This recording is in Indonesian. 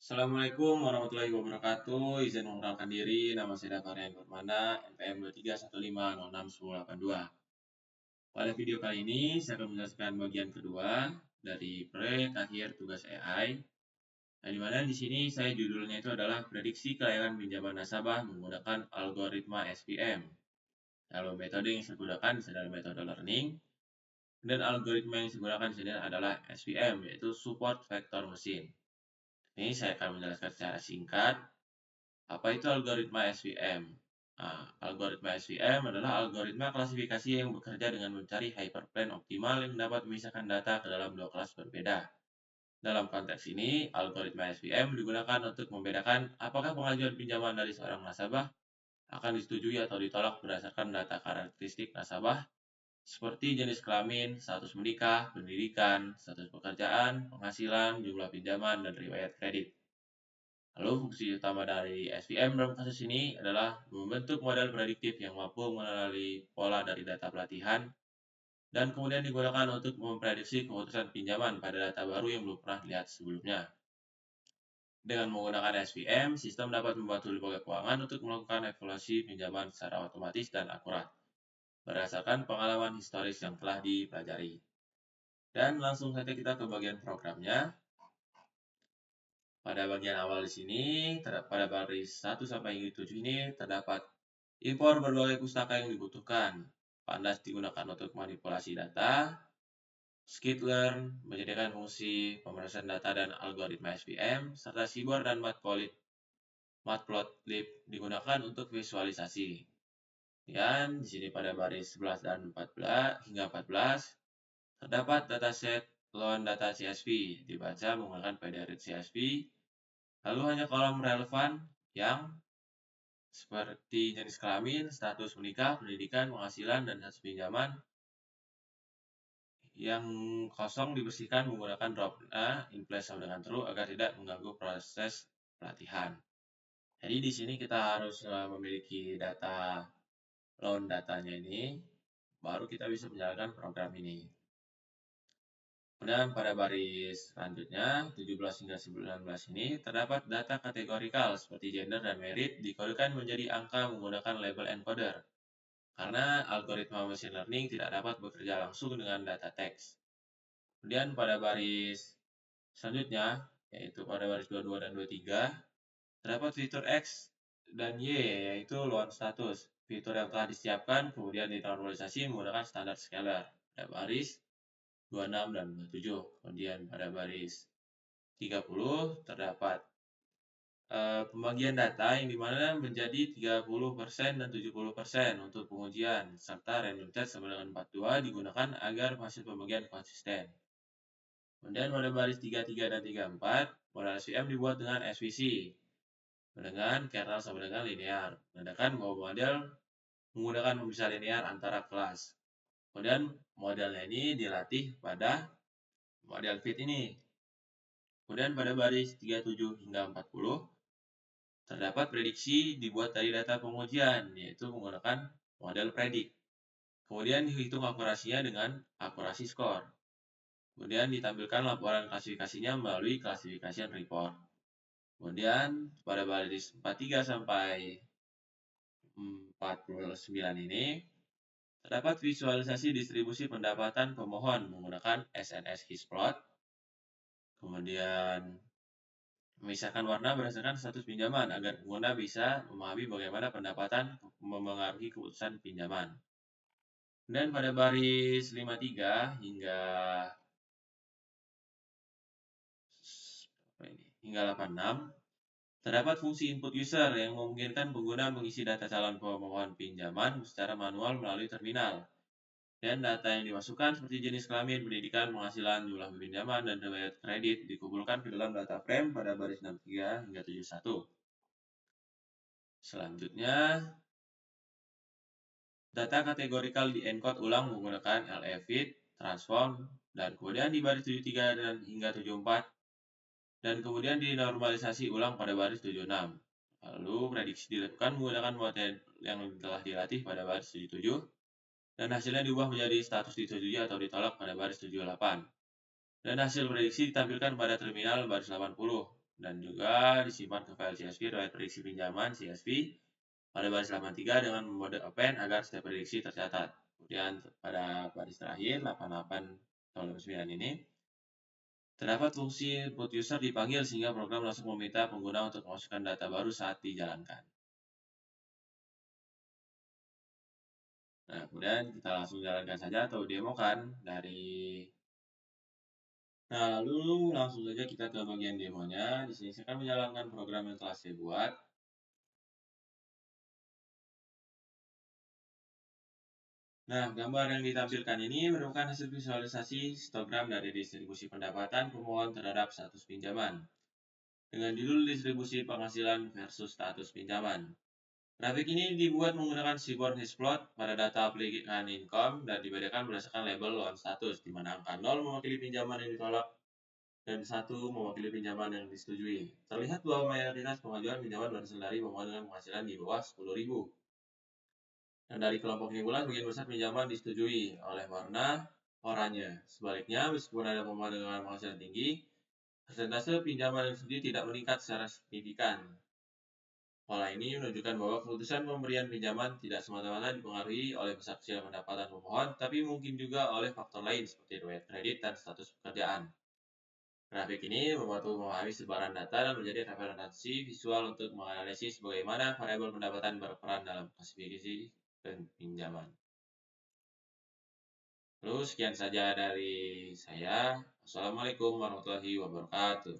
Assalamualaikum warahmatullahi wabarakatuh. Izin mengenalkan diri, nama saya Dava Ryan Permana, NPM 2315061082. Pada video kali ini, saya akan menjelaskan bagian kedua dari proyek akhir tugas AI. Nah, di mana di sini saya judulnya itu adalah prediksi kelayakan pinjaman nasabah menggunakan algoritma SVM. Lalu metode yang saya gunakan adalah metode learning, dan algoritma yang saya gunakan di sini adalah SVM, yaitu Support Vector Machine. Ini saya akan menjelaskan secara singkat. Apa itu algoritma SVM? Nah, algoritma SVM adalah algoritma klasifikasi yang bekerja dengan mencari hyperplane optimal yang dapat memisahkan data ke dalam dua kelas berbeda. Dalam konteks ini, algoritma SVM digunakan untuk membedakan apakah pengajuan pinjaman dari seorang nasabah akan disetujui atau ditolak berdasarkan data karakteristik nasabah seperti jenis kelamin, status menikah, pendidikan, status pekerjaan, penghasilan, jumlah pinjaman, dan riwayat kredit. Lalu fungsi utama dari SVM dalam kasus ini adalah membentuk model prediktif yang mampu mengenali pola dari data pelatihan dan kemudian digunakan untuk memprediksi keputusan pinjaman pada data baru yang belum pernah dilihat sebelumnya. Dengan menggunakan SVM, sistem dapat membantu lembaga keuangan untuk melakukan evaluasi pinjaman secara otomatis dan akurat berdasarkan pengalaman historis yang telah dipelajari. Dan langsung saja kita ke bagian programnya. Pada bagian awal di sini, pada baris 1 sampai 7 ini terdapat impor berbagai pustaka yang dibutuhkan. Pandas digunakan untuk manipulasi data. Skitlearn menyediakan fungsi pemrosesan data dan algoritma SVM, serta Seaborn dan Matplotlib digunakan untuk visualisasi. Dan di sini pada baris 11 dan 14 hingga 14 terdapat dataset loan data CSV dibaca menggunakan PDRead CSV. Lalu hanya kolom relevan yang seperti jenis kelamin, status menikah, pendidikan, penghasilan, dan status pinjaman yang kosong dibersihkan menggunakan drop in place sama dengan true agar tidak mengganggu proses pelatihan. Jadi di sini kita harus memiliki data loan datanya ini, baru kita bisa menjalankan program ini. Kemudian pada baris selanjutnya, 17 hingga 19 ini, terdapat data kategorikal seperti gender dan merit dikodekan menjadi angka menggunakan label encoder. Karena algoritma machine learning tidak dapat bekerja langsung dengan data teks. Kemudian pada baris selanjutnya, yaitu pada baris 22 dan 23, terdapat fitur X dan Y, yaitu loan status. Fitur yang telah disiapkan kemudian dinormalisasi menggunakan standar scalar. Pada baris 26 dan 27. Kemudian pada baris 30 terdapat pembagian data yang dimana menjadi 30% dan 70% untuk pengujian, serta random test sama dengan 42 digunakan agar hasil pembagian konsisten. Kemudian pada baris 33 dan 34, model SVM dibuat dengan SVC dengan kernel sama dengan linear, menandakan bahwa model menggunakan pemisah linear antara kelas. Kemudian modelnya ini dilatih pada model fit ini. Kemudian pada baris 37 hingga 40, terdapat prediksi dibuat dari data pengujian, yaitu menggunakan model predik. Kemudian dihitung akurasinya dengan akurasi skor. Kemudian ditampilkan laporan klasifikasinya melalui klasifikasi report. Kemudian pada baris 43 sampai 49 ini, terdapat visualisasi distribusi pendapatan pemohon menggunakan SNS Hisplot. Kemudian memisahkan warna berdasarkan status pinjaman agar pengguna bisa memahami bagaimana pendapatan memengaruhi keputusan pinjaman. Dan pada baris 53 hingga 86 terdapat fungsi input user yang memungkinkan pengguna mengisi data calon pemohon pinjaman secara manual melalui terminal. Dan data yang dimasukkan seperti jenis kelamin, pendidikan, penghasilan, jumlah pinjaman, dan riwayat kredit dikumpulkan ke dalam data frame pada baris 63 hingga 71. Selanjutnya, data kategorikal di-encode ulang menggunakan LEFIT, transform, dan kemudian di baris 73 dan hingga 74, dan kemudian dinormalisasi ulang pada baris 76. Lalu prediksi dilakukan menggunakan model yang telah dilatih pada baris 77, dan hasilnya diubah menjadi status disetujui atau ditolak pada baris 78. Dan hasil prediksi ditampilkan pada terminal baris 80. dan juga disimpan ke file CSV riwayat prediksi pinjaman CSV pada baris halaman 3 dengan mode append agar setiap prediksi tercatat. Kemudian pada baris terakhir 88/9 ini terdapat fungsi input user dipanggil sehingga program langsung meminta pengguna untuk memasukkan data baru saat dijalankan. Nah, kemudian kita langsung jalankan saja atau demokan dari. Nah, lalu langsung saja kita ke bagian demonya. Di sini saya akan menjalankan program yang telah saya buat. Nah, gambar yang ditampilkan ini merupakan hasil visualisasi histogram dari distribusi pendapatan pemohon terhadap status pinjaman dengan judul distribusi penghasilan versus status pinjaman. Grafik ini dibuat menggunakan seaborn hashplot pada data application income dan dibedakan berdasarkan label loan status, di mana angka 0 mewakili pinjaman yang ditolak dan 1 mewakili pinjaman yang disetujui. Terlihat bahwa mayoritas pengajuan pinjaman berasal dari pemohon dengan penghasilan di bawah 10.000. Dan dari kelompok bulan, sebagian besar pinjaman disetujui oleh warna oranye. Sebaliknya, meskipun ada pemohon dengan penghasilan tinggi, persentase pinjaman yang disetujui tidak meningkat secara signifikan. Pola ini menunjukkan bahwa keputusan pemberian pinjaman tidak semata-mata dipengaruhi oleh besar kecil pendapatan pemohon, tapi mungkin juga oleh faktor lain seperti riwayat kredit dan status pekerjaan. Grafik ini membantu memahami sebaran data dan menjadi referensi visual untuk menganalisis bagaimana variabel pendapatan berperan dalam klasifikasi pinjaman. Lalu sekian saja dari saya. Wassalamualaikum warahmatullahi wabarakatuh.